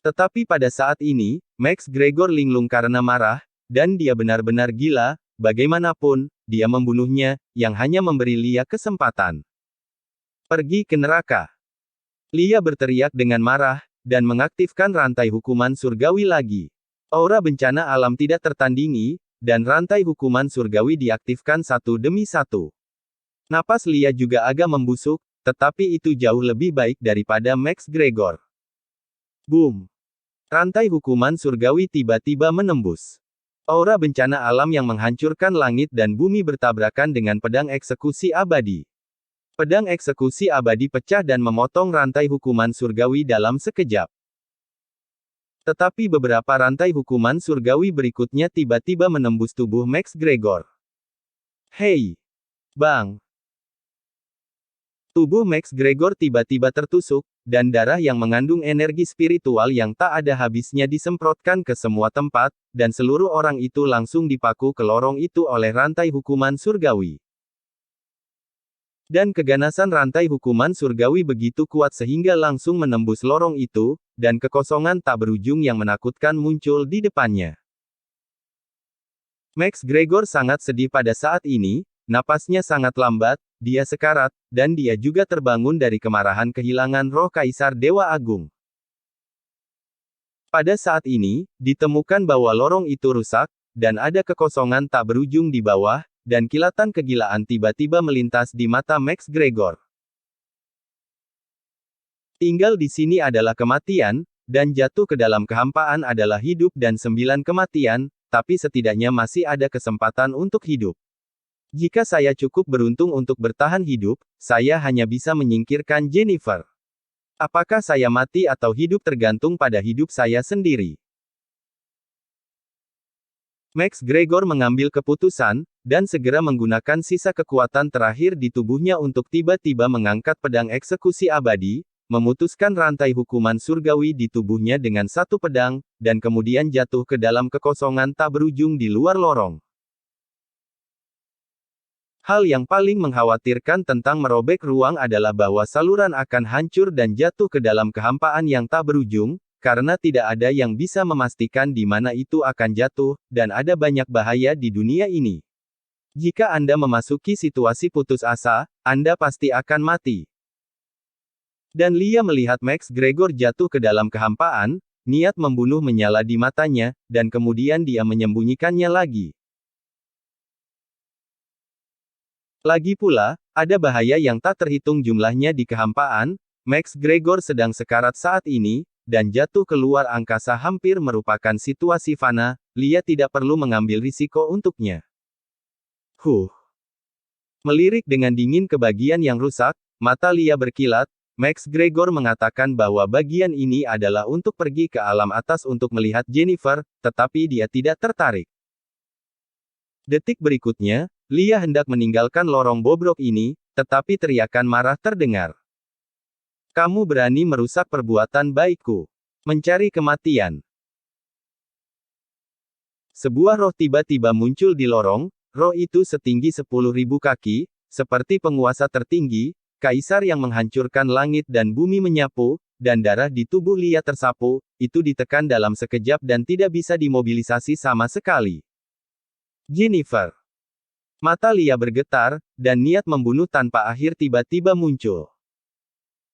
Tetapi pada saat ini, Max Gregor linglung karena marah, dan dia benar-benar gila. Bagaimanapun, dia membunuhnya, yang hanya memberi Lia kesempatan. Pergi ke neraka. Lia berteriak dengan marah, dan mengaktifkan rantai hukuman surgawi lagi. Aura bencana alam tidak tertandingi, dan rantai hukuman surgawi diaktifkan satu demi satu. Napas Lia juga agak membusuk, tetapi itu jauh lebih baik daripada Max Gregor. Boom! Rantai hukuman surgawi tiba-tiba menembus. Aura bencana alam yang menghancurkan langit dan bumi bertabrakan dengan pedang eksekusi abadi. Pedang eksekusi abadi pecah dan memotong rantai hukuman surgawi dalam sekejap. Tetapi beberapa rantai hukuman surgawi berikutnya tiba-tiba menembus tubuh Max Gregor. Hei! Bang! Tubuh Max Gregor tiba-tiba tertusuk, dan darah yang mengandung energi spiritual yang tak ada habisnya disemprotkan ke semua tempat, dan seluruh orang itu langsung dipaku ke lorong itu oleh rantai hukuman surgawi. Dan keganasan rantai hukuman surgawi begitu kuat sehingga langsung menembus lorong itu, dan kekosongan tak berujung yang menakutkan muncul di depannya. Max Gregor sangat sedih pada saat ini, napasnya sangat lambat, dia sekarat, dan dia juga terbangun dari kemarahan kehilangan roh Kaisar Dewa Agung. Pada saat ini, ditemukan bahwa lorong itu rusak, dan ada kekosongan tak berujung di bawah, dan kilatan kegilaan tiba-tiba melintas di mata Max Gregor. Tinggal di sini adalah kematian, dan jatuh ke dalam kehampaan adalah hidup dan 9 kematian, tapi setidaknya masih ada kesempatan untuk hidup. Jika saya cukup beruntung untuk bertahan hidup, saya hanya bisa menyingkirkan Jennifer. Apakah saya mati atau hidup tergantung pada hidup saya sendiri. Max Gregor mengambil keputusan, dan segera menggunakan sisa kekuatan terakhir di tubuhnya untuk tiba-tiba mengangkat pedang eksekusi abadi, memutuskan rantai hukuman surgawi di tubuhnya dengan satu pedang, dan kemudian jatuh ke dalam kekosongan tak berujung di luar lorong. Hal yang paling mengkhawatirkan tentang merobek ruang adalah bahwa saluran akan hancur dan jatuh ke dalam kehampaan yang tak berujung, karena tidak ada yang bisa memastikan di mana itu akan jatuh, dan ada banyak bahaya di dunia ini. Jika Anda memasuki situasi putus asa, Anda pasti akan mati. Dan Lia melihat Max Gregor jatuh ke dalam kehampaan, niat membunuh menyala di matanya, dan kemudian dia menyembunyikannya lagi. Lagi pula, ada bahaya yang tak terhitung jumlahnya di kehampaan. Max Gregor sedang sekarat saat ini, dan jatuh keluar angkasa hampir merupakan situasi fana. Lia tidak perlu mengambil risiko untuknya. Melirik dengan dingin ke bagian yang rusak, mata Lia berkilat. Max Gregor mengatakan bahwa bagian ini adalah untuk pergi ke alam atas untuk melihat Jennifer, tetapi dia tidak tertarik. Detik berikutnya, Lia hendak meninggalkan lorong bobrok ini, tetapi teriakan marah terdengar. Kamu berani merusak perbuatan baikku. Mencari kematian. Sebuah roh tiba-tiba muncul di lorong, roh itu setinggi 10.000 kaki, seperti penguasa tertinggi, kaisar yang menghancurkan langit dan bumi menyapu, dan darah di tubuh Lia tersapu, itu ditekan dalam sekejap dan tidak bisa dimobilisasi sama sekali. Jennifer. Mata Lia bergetar, dan niat membunuh tanpa akhir tiba-tiba muncul.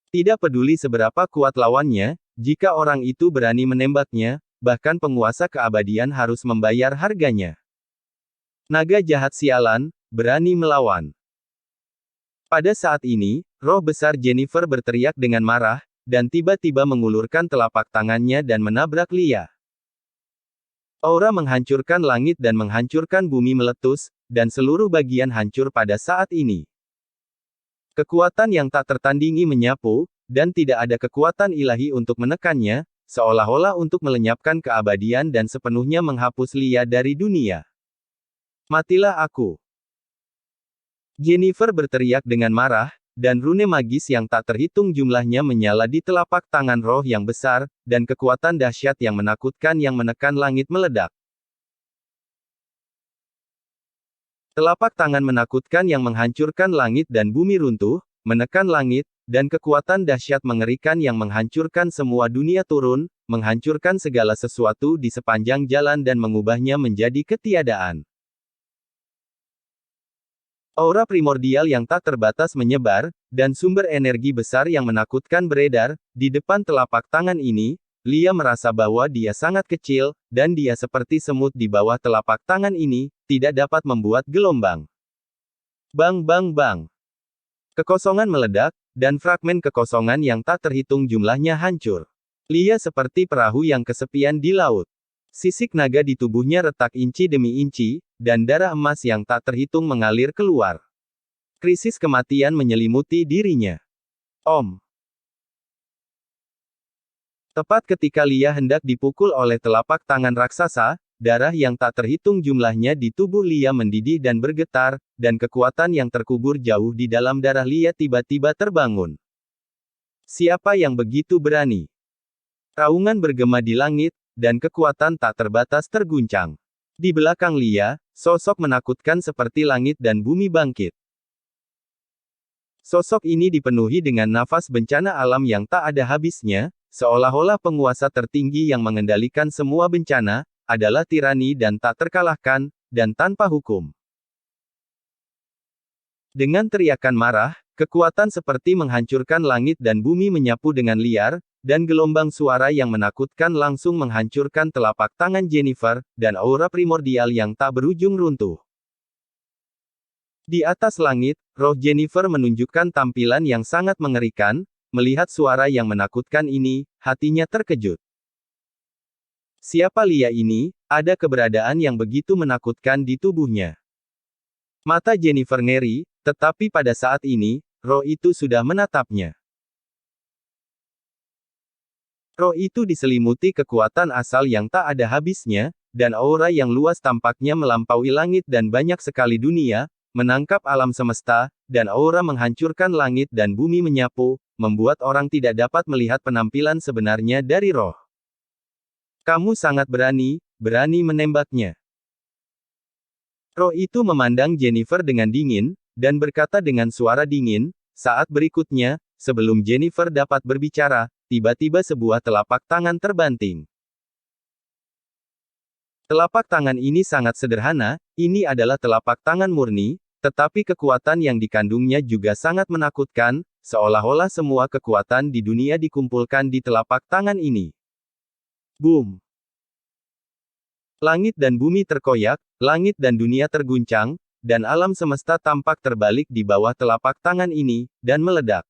Tidak peduli seberapa kuat lawannya, jika orang itu berani menembaknya, bahkan penguasa keabadian harus membayar harganya. Naga jahat sialan, berani melawan. Pada saat ini, roh besar Jennifer berteriak dengan marah, dan tiba-tiba mengulurkan telapak tangannya dan menabrak Lia. Aura menghancurkan langit dan menghancurkan bumi meletus, dan seluruh bagian hancur pada saat ini. Kekuatan yang tak tertandingi menyapu, dan tidak ada kekuatan ilahi untuk menekannya, seolah-olah untuk melenyapkan keabadian dan sepenuhnya menghapus Lia dari dunia. Matilah aku. Jennifer berteriak dengan marah, dan rune magis yang tak terhitung jumlahnya menyala di telapak tangan roh yang besar, dan kekuatan dahsyat yang menakutkan yang menekan langit meledak. Telapak tangan menakutkan yang menghancurkan langit dan bumi runtuh, menekan langit, dan kekuatan dahsyat mengerikan yang menghancurkan semua dunia turun, menghancurkan segala sesuatu di sepanjang jalan dan mengubahnya menjadi ketiadaan. Aura primordial yang tak terbatas menyebar, dan sumber energi besar yang menakutkan beredar, di depan telapak tangan ini. Lia merasa bahwa dia sangat kecil, dan dia seperti semut di bawah telapak tangan ini, tidak dapat membuat gelombang. Bang bang bang. Kekosongan meledak, dan fragmen kekosongan yang tak terhitung jumlahnya hancur. Lia seperti perahu yang kesepian di laut. Sisik naga di tubuhnya retak inci demi inci, dan darah emas yang tak terhitung mengalir keluar. Krisis kematian menyelimuti dirinya. Om. Tepat ketika Lia hendak dipukul oleh telapak tangan raksasa, darah yang tak terhitung jumlahnya di tubuh Lia mendidih dan bergetar, dan kekuatan yang terkubur jauh di dalam darah Lia tiba-tiba terbangun. Siapa yang begitu berani? Raungan bergema di langit, dan kekuatan tak terbatas terguncang. Di belakang Lia, sosok menakutkan seperti langit dan bumi bangkit. Sosok ini dipenuhi dengan nafas bencana alam yang tak ada habisnya, seolah-olah penguasa tertinggi yang mengendalikan semua bencana, adalah tirani dan tak terkalahkan, dan tanpa hukum. Dengan teriakan marah, kekuatan seperti menghancurkan langit dan bumi menyapu dengan liar, dan gelombang suara yang menakutkan langsung menghancurkan telapak tangan Jennifer, dan aura primordial yang tak berujung runtuh. Di atas langit, roh Jennifer menunjukkan tampilan yang sangat mengerikan. Melihat suara yang menakutkan ini, hatinya terkejut. Siapa Lia ini? Ada keberadaan yang begitu menakutkan di tubuhnya. Mata Jennifer ngeri, tetapi pada saat ini, roh itu sudah menatapnya. Roh itu diselimuti kekuatan asal yang tak ada habisnya, dan aura yang luas tampaknya melampaui langit dan banyak sekali dunia, menangkap alam semesta, dan aura menghancurkan langit dan bumi menyapu, membuat orang tidak dapat melihat penampilan sebenarnya dari roh. Kamu sangat berani menembaknya. Roh itu memandang Jennifer dengan dingin, dan berkata dengan suara dingin. Saat berikutnya, sebelum Jennifer dapat berbicara, tiba-tiba sebuah telapak tangan terbanting. Telapak tangan ini sangat sederhana, ini adalah telapak tangan murni, tetapi kekuatan yang dikandungnya juga sangat menakutkan, seolah-olah semua kekuatan di dunia dikumpulkan di telapak tangan ini. Boom! Langit dan bumi terkoyak, langit dan dunia terguncang, dan alam semesta tampak terbalik di bawah telapak tangan ini, dan meledak.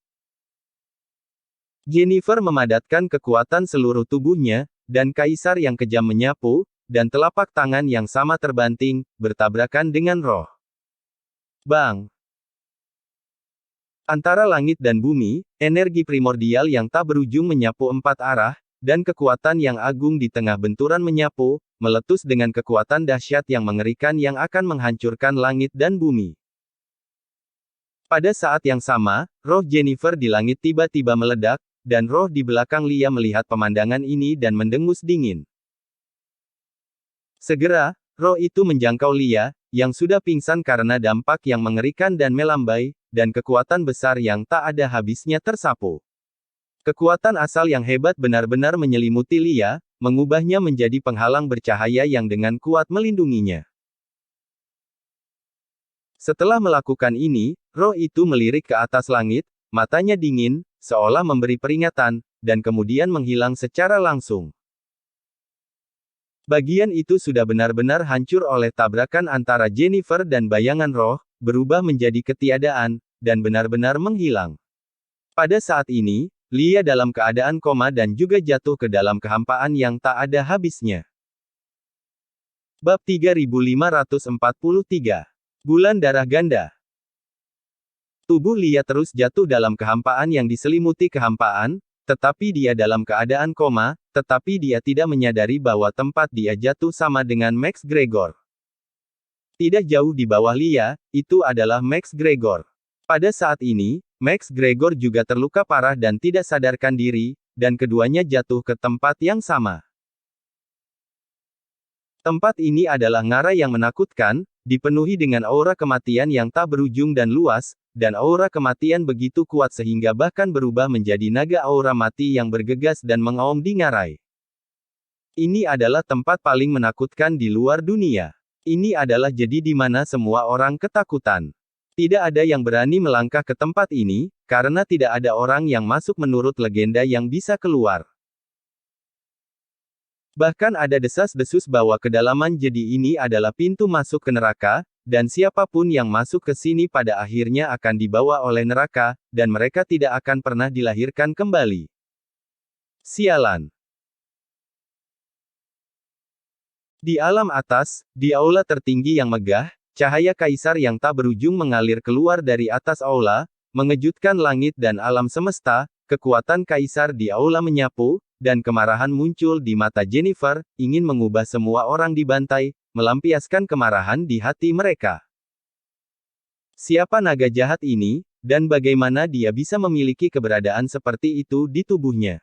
Jennifer memadatkan kekuatan seluruh tubuhnya, dan kaisar yang kejam menyapu, dan telapak tangan yang sama terbanting, bertabrakan dengan roh. Bang! Antara langit dan bumi, energi primordial yang tak berujung menyapu empat arah, dan kekuatan yang agung di tengah benturan menyapu, meletus dengan kekuatan dahsyat yang mengerikan yang akan menghancurkan langit dan bumi. Pada saat yang sama, roh Jennifer di langit tiba-tiba meledak, dan roh di belakang Lia melihat pemandangan ini dan mendengus dingin. Segera, roh itu menjangkau Lia, yang sudah pingsan karena dampak yang mengerikan dan melambai, dan kekuatan besar yang tak ada habisnya tersapu. Kekuatan asal yang hebat benar-benar menyelimuti Lia, mengubahnya menjadi penghalang bercahaya yang dengan kuat melindunginya. Setelah melakukan ini, roh itu melirik ke atas langit, matanya dingin, seolah memberi peringatan, dan kemudian menghilang secara langsung. Bagian itu sudah benar-benar hancur oleh tabrakan antara Jennifer dan bayangan roh, berubah menjadi ketiadaan, dan benar-benar menghilang. Pada saat ini, Lia dalam keadaan koma dan juga jatuh ke dalam kehampaan yang tak ada habisnya. Bab 3543. Bulan Darah Ganda. Tubuh Lia terus jatuh dalam kehampaan yang diselimuti kehampaan, tetapi dia dalam keadaan koma, tetapi dia tidak menyadari bahwa tempat dia jatuh sama dengan Max Gregor. Tidak jauh di bawah Lia, itu adalah Max Gregor. Pada saat ini, Max Gregor juga terluka parah dan tidak sadarkan diri, dan keduanya jatuh ke tempat yang sama. Tempat ini adalah ngarai yang menakutkan, dipenuhi dengan aura kematian yang tak berujung dan luas, dan aura kematian begitu kuat sehingga bahkan berubah menjadi naga aura mati yang bergegas dan mengaum di ngarai. Ini adalah tempat paling menakutkan di luar dunia. Ini adalah jadi di mana semua orang ketakutan. Tidak ada yang berani melangkah ke tempat ini, karena tidak ada orang yang masuk menurut legenda yang bisa keluar. Bahkan ada desas-desus bahwa kedalaman jadi ini adalah pintu masuk ke neraka, dan siapapun yang masuk ke sini pada akhirnya akan dibawa oleh neraka, dan mereka tidak akan pernah dilahirkan kembali. Sialan. Di alam atas, di aula tertinggi yang megah, cahaya kaisar yang tak berujung mengalir keluar dari atas aula, mengejutkan langit dan alam semesta. Kekuatan kaisar di aula menyapu, dan kemarahan muncul di mata Jennifer, ingin mengubah semua orang dibantai, melampiaskan kemarahan di hati mereka. Siapa naga jahat ini, dan bagaimana dia bisa memiliki keberadaan seperti itu di tubuhnya?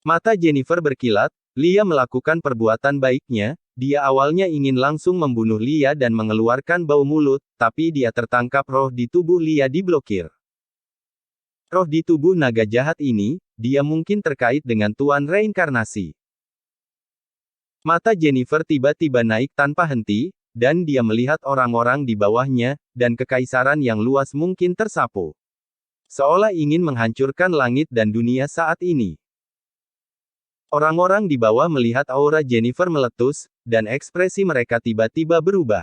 Mata Jennifer berkilat, Lia melakukan perbuatan baiknya, dia awalnya ingin langsung membunuh Lia dan mengeluarkan bau mulut, tapi dia tertangkap roh di tubuh Lia diblokir. Roh di tubuh naga jahat ini, dia mungkin terkait dengan Tuan Reinkarnasi. Mata Jennifer tiba-tiba naik tanpa henti, dan dia melihat orang-orang di bawahnya, dan kekaisaran yang luas mungkin tersapu. Seolah ingin menghancurkan langit dan dunia saat ini. Orang-orang di bawah melihat aura Jennifer meletus, dan ekspresi mereka tiba-tiba berubah.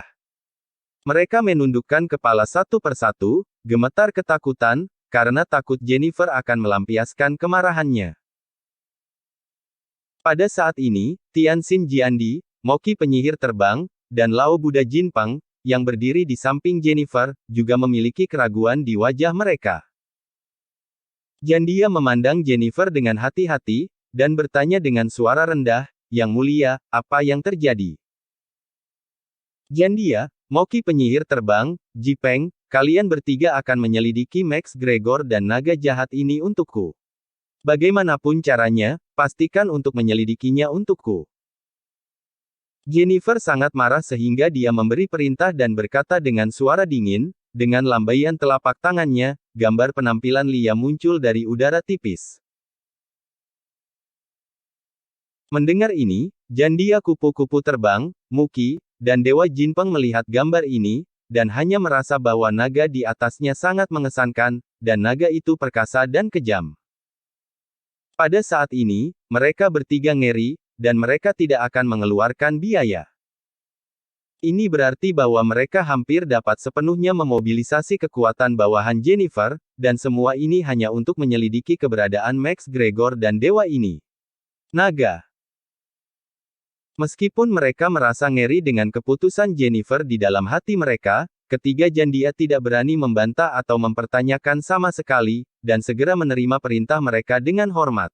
Mereka menundukkan kepala satu persatu, gemetar ketakutan, karena takut Jennifer akan melampiaskan kemarahannya. Pada saat ini, Tianxin Jiandi, Moki penyihir terbang, dan Lao Buddha Jinpeng, yang berdiri di samping Jennifer, juga memiliki keraguan di wajah mereka. Jandia memandang Jennifer dengan hati-hati, dan bertanya dengan suara rendah, "Yang mulia, apa yang terjadi?" Jandia, Moki penyihir terbang, Jipeng, kalian bertiga akan menyelidiki Max Gregor dan naga jahat ini untukku. Bagaimanapun caranya, pastikan untuk menyelidikinya untukku. Jennifer sangat marah sehingga dia memberi perintah dan berkata dengan suara dingin, dengan lambaian telapak tangannya, gambar penampilan Lia muncul dari udara tipis. Mendengar ini, Jandia kupu-kupu terbang, Muki, dan Dewa Jinpeng melihat gambar ini, dan hanya merasa bahwa naga di atasnya sangat mengesankan, dan naga itu perkasa dan kejam. Pada saat ini, mereka bertiga ngeri, dan mereka tidak akan mengeluarkan biaya. Ini berarti bahwa mereka hampir dapat sepenuhnya memobilisasi kekuatan bawahan Jennifer, dan semua ini hanya untuk menyelidiki keberadaan Max Gregor dan dewa ini. Naga. Meskipun mereka merasa ngeri dengan keputusan Jennifer di dalam hati mereka, ketiga Jandia tidak berani membantah atau mempertanyakan sama sekali, dan segera menerima perintah mereka dengan hormat.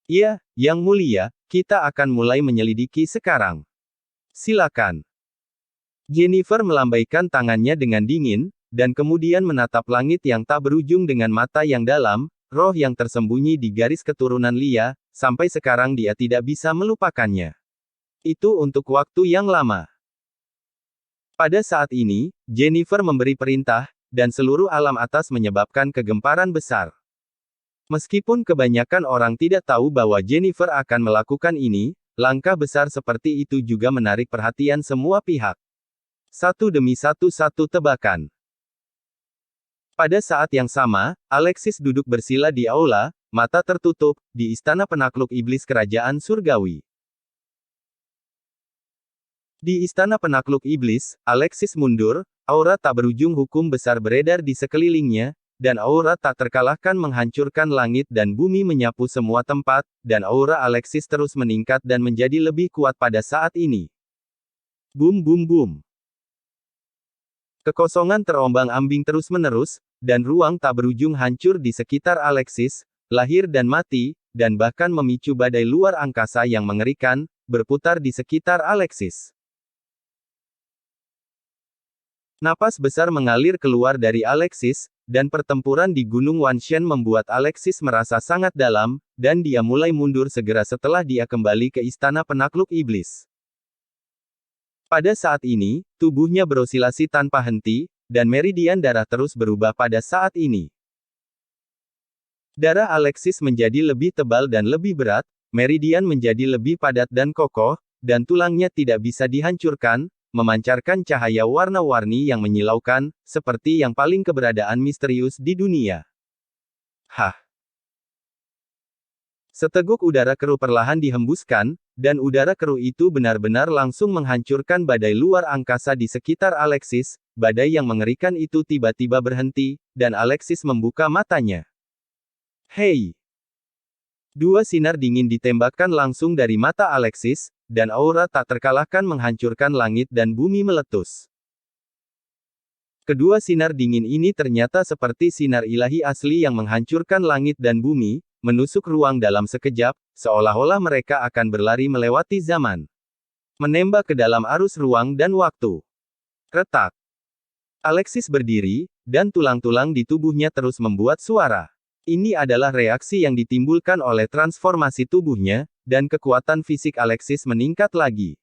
"Iya, Yang Mulia, kita akan mulai menyelidiki sekarang. Silakan." Jennifer melambaikan tangannya dengan dingin, dan kemudian menatap langit yang tak berujung dengan mata yang dalam, roh yang tersembunyi di garis keturunan Lia, sampai sekarang dia tidak bisa melupakannya. Itu untuk waktu yang lama. Pada saat ini, Jennifer memberi perintah, dan seluruh alam atas menyebabkan kegemparan besar. Meskipun kebanyakan orang tidak tahu bahwa Jennifer akan melakukan ini, langkah besar seperti itu juga menarik perhatian semua pihak. Satu demi satu tebakan. Pada saat yang sama, Alexis duduk bersila di aula, mata tertutup, di istana penakluk iblis kerajaan surgawi. Di istana penakluk iblis, Alexis mundur, aura tak berujung hukum besar beredar di sekelilingnya, dan aura tak terkalahkan menghancurkan langit dan bumi menyapu semua tempat, dan aura Alexis terus meningkat dan menjadi lebih kuat pada saat ini. Bum bum bum. Kekosongan terombang-ambing terus-menerus, dan ruang tak berujung hancur di sekitar Alexis, lahir dan mati, dan bahkan memicu badai luar angkasa yang mengerikan, berputar di sekitar Alexis. Napas besar mengalir keluar dari Alexis, dan pertempuran di Gunung Wanshen membuat Alexis merasa sangat dalam, dan dia mulai mundur segera setelah dia kembali ke istana penakluk iblis. Pada saat ini, tubuhnya berosilasi tanpa henti, dan meridian darah terus berubah pada saat ini. Darah Alexis menjadi lebih tebal dan lebih berat, meridian menjadi lebih padat dan kokoh, dan tulangnya tidak bisa dihancurkan, memancarkan cahaya warna-warni yang menyilaukan, seperti yang paling keberadaan misterius di dunia. Hah! Seteguk udara keruh perlahan dihembuskan, dan udara keruh itu benar-benar langsung menghancurkan badai luar angkasa di sekitar Alexis. Badai yang mengerikan itu tiba-tiba berhenti, dan Alexis membuka matanya. Hei! Dua sinar dingin ditembakkan langsung dari mata Alexis, dan aura tak terkalahkan menghancurkan langit dan bumi meletus. Kedua sinar dingin ini ternyata seperti sinar ilahi asli yang menghancurkan langit dan bumi, menusuk ruang dalam sekejap, seolah-olah mereka akan berlari melewati zaman. Menembak ke dalam arus ruang dan waktu. Retak. Alexis berdiri, dan tulang-tulang di tubuhnya terus membuat suara. Ini adalah reaksi yang ditimbulkan oleh transformasi tubuhnya, dan kekuatan fisik Alexis meningkat lagi.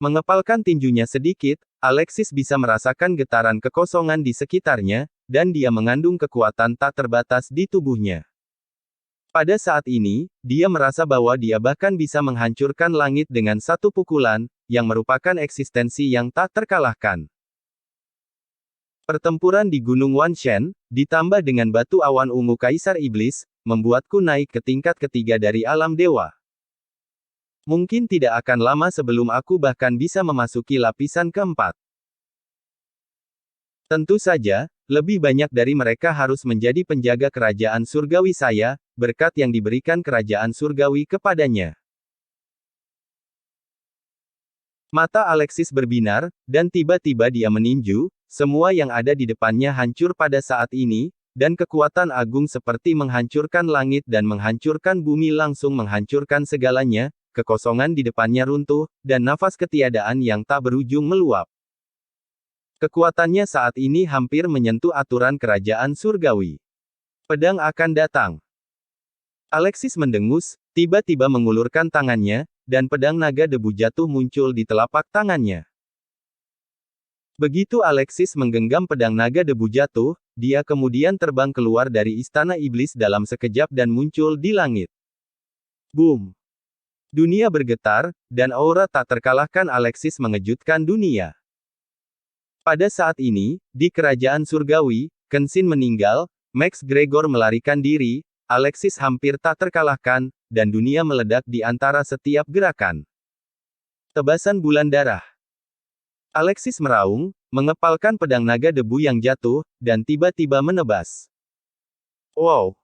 Mengepalkan tinjunya sedikit, Alexis bisa merasakan getaran kekosongan di sekitarnya, dan dia mengandung kekuatan tak terbatas di tubuhnya. Pada saat ini, dia merasa bahwa dia bahkan bisa menghancurkan langit dengan satu pukulan, yang merupakan eksistensi yang tak terkalahkan. Pertempuran di Gunung Wanshen, ditambah dengan batu awan ungu Kaisar Iblis, membuatku naik ke tingkat ketiga dari alam dewa. Mungkin tidak akan lama sebelum aku bahkan bisa memasuki lapisan keempat. Tentu saja, lebih banyak dari mereka harus menjadi penjaga kerajaan surgawi saya, berkat yang diberikan kerajaan surgawi kepadanya. Mata Alexis berbinar, dan tiba-tiba dia meninju. Semua yang ada di depannya hancur pada saat ini, dan kekuatan agung seperti menghancurkan langit dan menghancurkan bumi langsung menghancurkan segalanya, kekosongan di depannya runtuh, dan nafas ketiadaan yang tak berujung meluap. Kekuatannya saat ini hampir menyentuh aturan kerajaan surgawi. Pedang akan datang. Alexis mendengus, tiba-tiba mengulurkan tangannya, dan pedang naga debu jatuh muncul di telapak tangannya. Begitu Alexis menggenggam pedang naga debu jatuh, dia kemudian terbang keluar dari istana iblis dalam sekejap dan muncul di langit. Boom! Dunia bergetar, dan aura tak terkalahkan Alexis mengejutkan dunia. Pada saat ini, di kerajaan surgawi, Kenshin meninggal, Max Gregor melarikan diri, Alexis hampir tak terkalahkan, dan dunia meledak di antara setiap gerakan. Tebasan bulan darah. Alexis meraung, mengepalkan pedang naga debu yang jatuh, dan tiba-tiba menebas. Wow!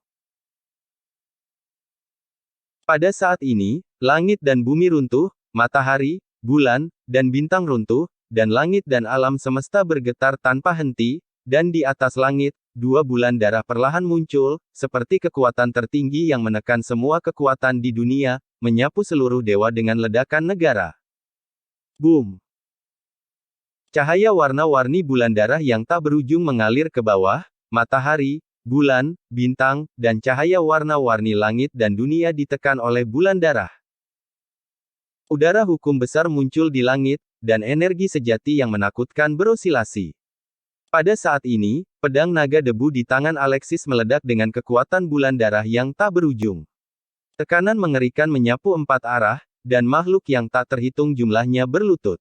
Pada saat ini, langit dan bumi runtuh, matahari, bulan, dan bintang runtuh, dan langit dan alam semesta bergetar tanpa henti, dan di atas langit, dua bulan darah perlahan muncul, seperti kekuatan tertinggi yang menekan semua kekuatan di dunia, menyapu seluruh dewa dengan ledakan negara. Boom! Cahaya warna-warni bulan darah yang tak berujung mengalir ke bawah, matahari, bulan, bintang, dan cahaya warna-warni langit dan dunia ditekan oleh bulan darah. Udara hukum besar muncul di langit, dan energi sejati yang menakutkan berosilasi. Pada saat ini, pedang naga debu di tangan Alexis meledak dengan kekuatan bulan darah yang tak berujung. Tekanan mengerikan menyapu empat arah, dan makhluk yang tak terhitung jumlahnya berlutut.